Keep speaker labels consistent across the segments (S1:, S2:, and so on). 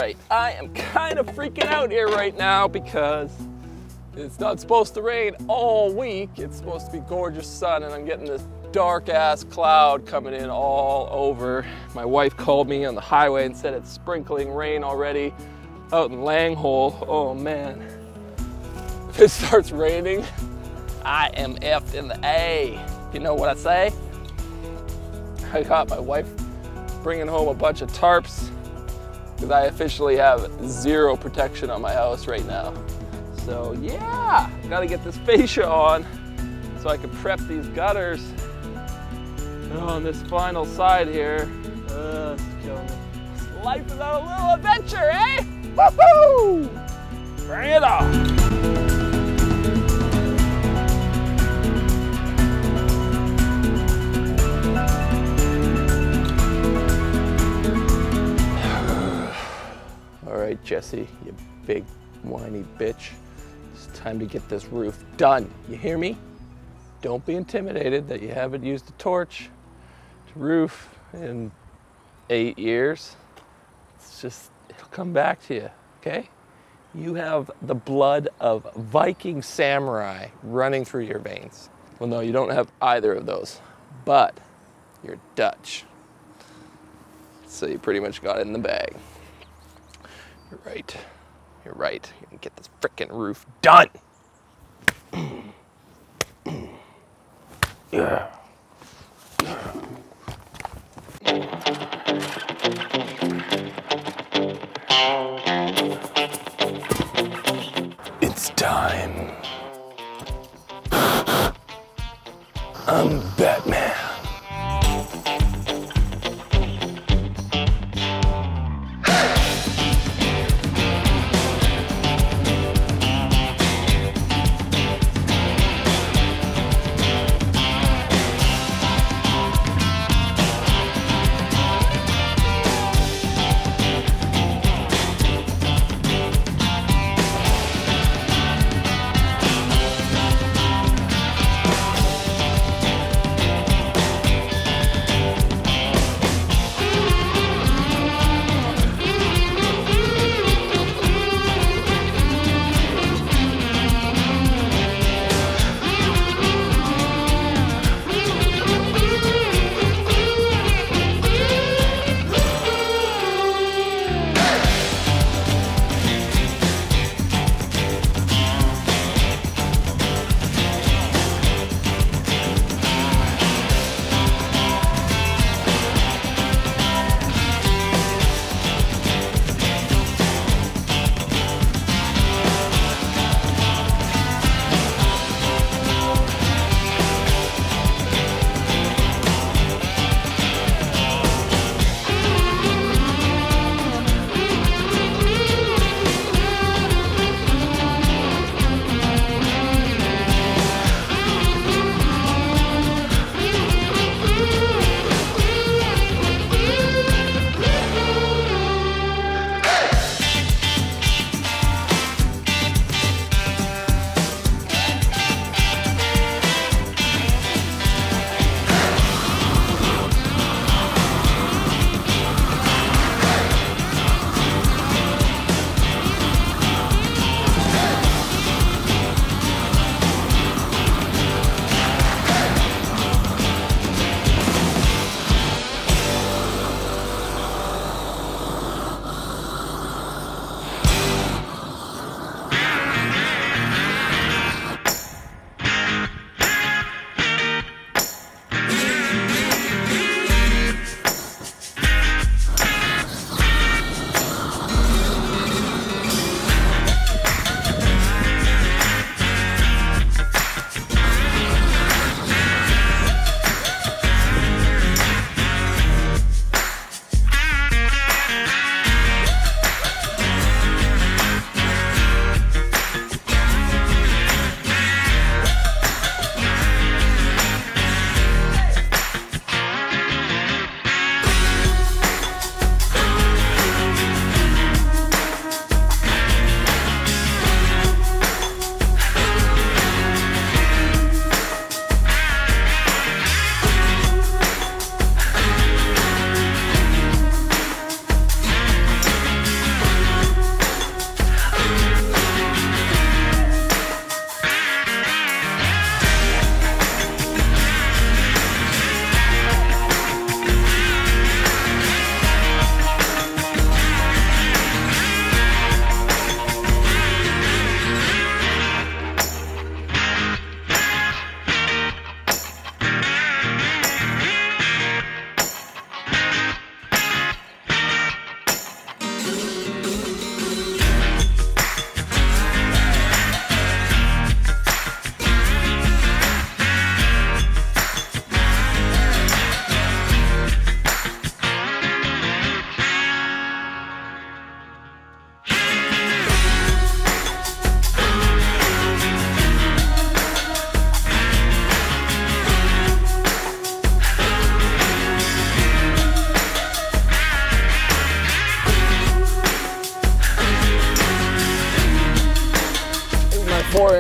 S1: right, I am kind of freaking out here right now because it's not supposed to rain all week. It's supposed to be gorgeous sun, and I'm getting this dark ass cloud coming in all over. My wife called me on the highway and said it's sprinkling rain already out in Langhole. Oh man, if it starts raining, I am effed in the A. You know what I say? I got my wife bringing home a bunch of tarps because I officially have zero protection on my house right now. So yeah, gotta get this fascia on so I can prep these gutters. On this final side here, it's killing me. Life without a little adventure, eh? Woohoo! Bring it on! All right, Jesse, you big whiny bitch. It's time to get this roof done. You hear me? Don't be intimidated that you haven't used a torch to roof in 8 years. It's just, it'll come back to you, okay? You have the blood of Viking samurai running through your veins. Well, no, you don't have either of those, but you're Dutch. So you pretty much got it in the bag. You're right. You're right. You can get this frickin' roof done. Yeah. It's time. I'm Batman.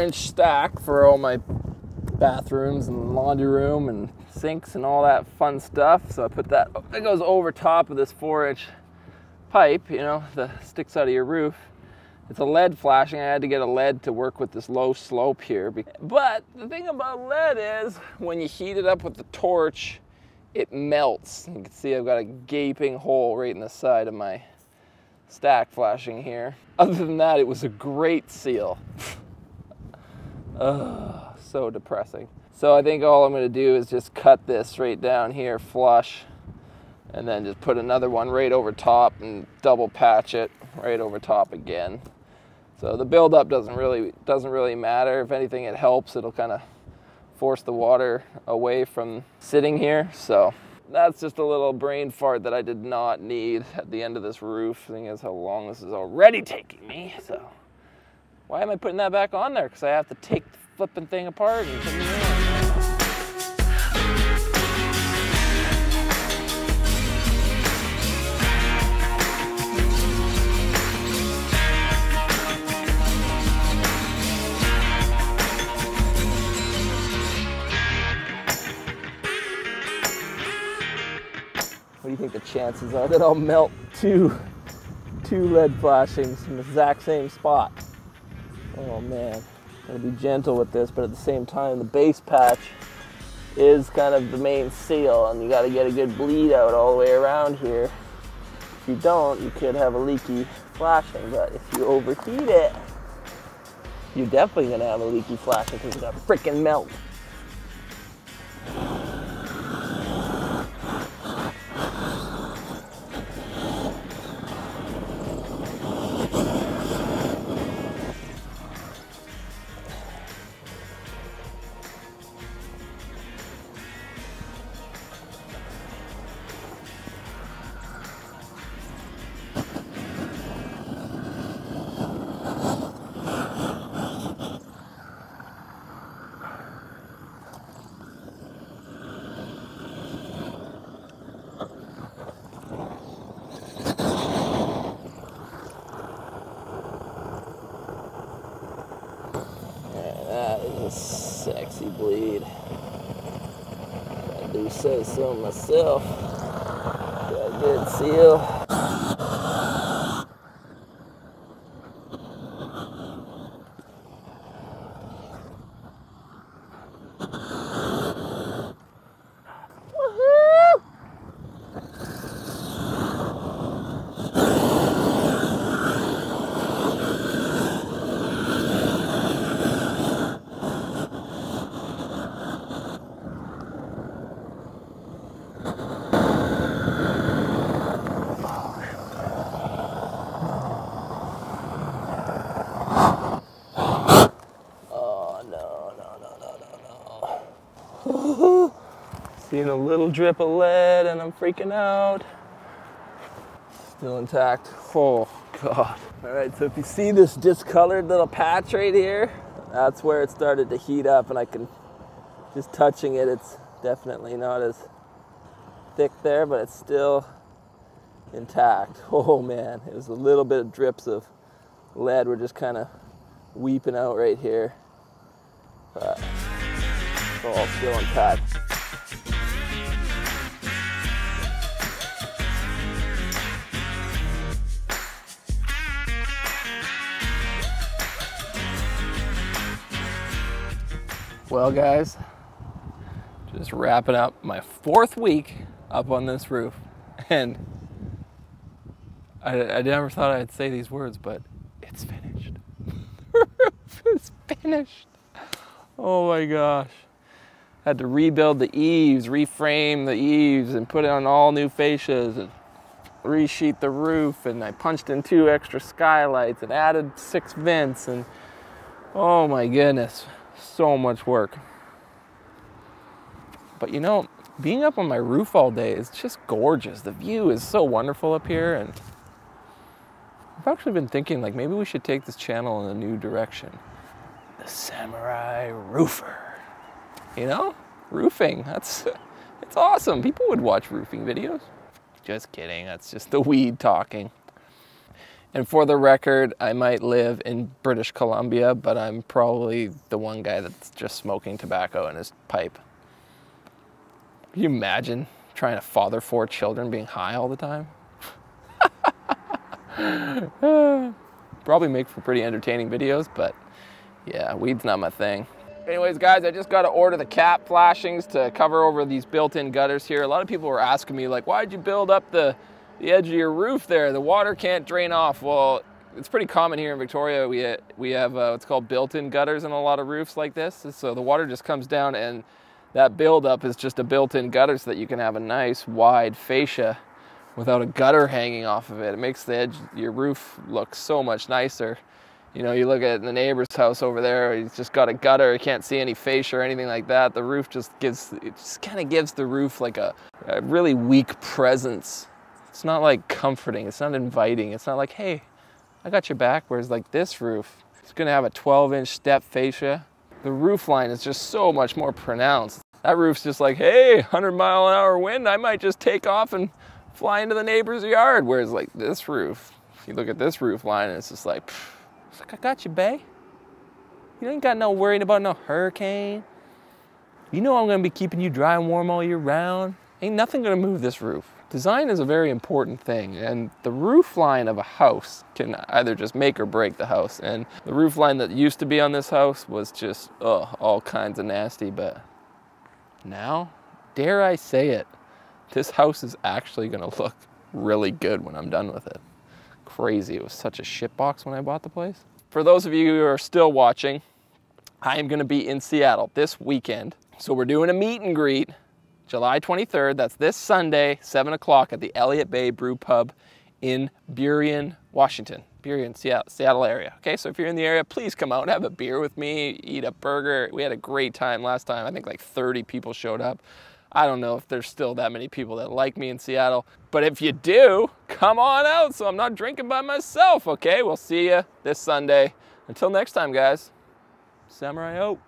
S1: 4-inch stack for all my bathrooms and laundry room and sinks and all that fun stuff. So I put that goes over top of this 4-inch pipe, you know, that sticks out of your roof. It's a lead flashing. I had to get a lead to work with this low slope here. But the thing about lead is when you heat it up with the torch, it melts. You can see I've got a gaping hole right in the side of my stack flashing here. Other than that, it was a great seal. So depressing. So I think all I'm going to do is just cut this right down here flush, and then just put another one right over top and double patch it right over top again. So the buildup doesn't really matter. If anything, it helps. It'll kind of force the water away from sitting here. So that's just a little brain fart that I did not need at the end of this roof. The thing is how long this is already taking me. So why am I putting that back on there? Because I have to take the flipping thing apart and put it in. What do you think the chances are that I'll melt two lead flashings in the exact same spot? Oh man, gotta be gentle with this, but at the same time, the base patch is kind of the main seal, and you gotta get a good bleed out all the way around here. If you don't, you could have a leaky flashing, but if you overheat it, you're definitely gonna have a leaky flashing because it's gonna freaking melt. That is a sexy bleed. I do say so myself. Got a good seal. Seeing a little drip of lead and I'm freaking out. Still intact. Oh God. All right, so if you see this discolored little patch right here, that's where it started to heat up, and I can, just touching it, it's definitely not as thick there, but it's still intact. Oh man, it was a little bit of drips of lead were just kind of weeping out right here. But it's all still intact. Well guys, just wrapping up my 4th week up on this roof, and I never thought I'd say these words, but it's finished. The roof is finished. Oh my gosh. Had to rebuild the eaves, reframe the eaves, and put on all new fascias, and resheet the roof, and I punched in 2 extra skylights and added 6 vents, and oh my goodness. So much work. But you know, being up on my roof all day is just gorgeous. The view is so wonderful up here, and I've actually been thinking like maybe we should take this channel in a new direction. The Samurai Roofer. You know? Roofing. It's awesome. People would watch roofing videos. Just kidding. That's just the weed talking. And for the record, I might live in British Columbia, but I'm probably the one guy that's just smoking tobacco in his pipe. Can you imagine trying to father 4 children being high all the time? Probably make for pretty entertaining videos, but yeah, weed's not my thing. Anyways, guys, I just got to order the cap flashings to cover over these built-in gutters here. A lot of people were asking me, like, why'd you build up the edge of your roof there? The water can't drain off. Well, it's pretty common here in Victoria. We have what's called built-in gutters in a lot of roofs like this. So the water just comes down, and that buildup is just a built-in gutter so that you can have a nice wide fascia without a gutter hanging off of it. It makes the edge of your roof look so much nicer. You know, you look at the neighbor's house over there, he's just got a gutter, you can't see any fascia or anything like that. The roof just kind of gives the roof like a really weak presence. It's not like comforting, it's not inviting, it's not like, hey, I got your back. Whereas like this roof, it's gonna have a 12-inch step fascia. The roof line is just so much more pronounced. That roof's just like, hey, 100-mile-an-hour wind, I might just take off and fly into the neighbor's yard. Whereas like this roof, if you look at this roof line, it's just like, it's like, I got you, bae. You ain't got no worrying about no hurricane. You know I'm gonna be keeping you dry and warm all year round. Ain't nothing gonna move this roof. Design is a very important thing, and the roof line of a house can either just make or break the house. And the roof line that used to be on this house was just, all kinds of nasty, but now, dare I say it, this house is actually gonna look really good when I'm done with it. Crazy, it was such a shitbox when I bought the place. For those of you who are still watching, I am gonna be in Seattle this weekend. So we're doing a meet and greet, July 23rd, that's this Sunday, 7 o'clock at the Elliott Bay Brew Pub in Burien, Washington. Burien, Seattle area. Okay, so if you're in the area, please come out and have a beer with me, eat a burger. We had a great time last time. I think like 30 people showed up. I don't know if there's still that many people that like me in Seattle, but if you do, come on out so I'm not drinking by myself, okay? We'll see you this Sunday. Until next time, guys, Samurai out.